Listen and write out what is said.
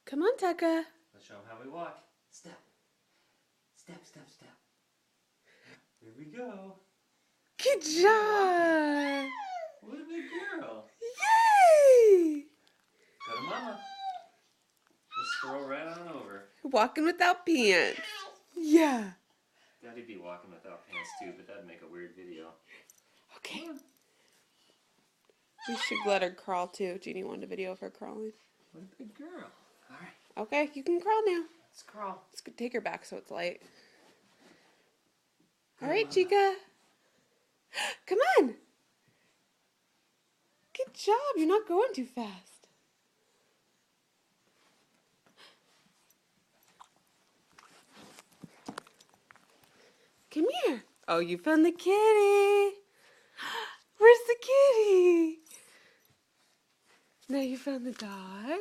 Come on, Tucka. Let's show them how we walk. Step. Step, step, step. Here we go. Good job. What a big girl. Yay. Go to Mama. Just scroll right on over. Walking without pants. Yeah. Daddy'd be walking without pants too, but that'd make a weird video. Okay. We should let her crawl too. Jeannie wanted a video of her crawling. What a big girl. All right. Okay, you can crawl now. Let's crawl. Let's take her back so it's light. Go, All right, Mama. Chica. Come on. Good job. You're not going too fast. Come here. Oh, you found the kitty. Where's the kitty? Now you found the dog.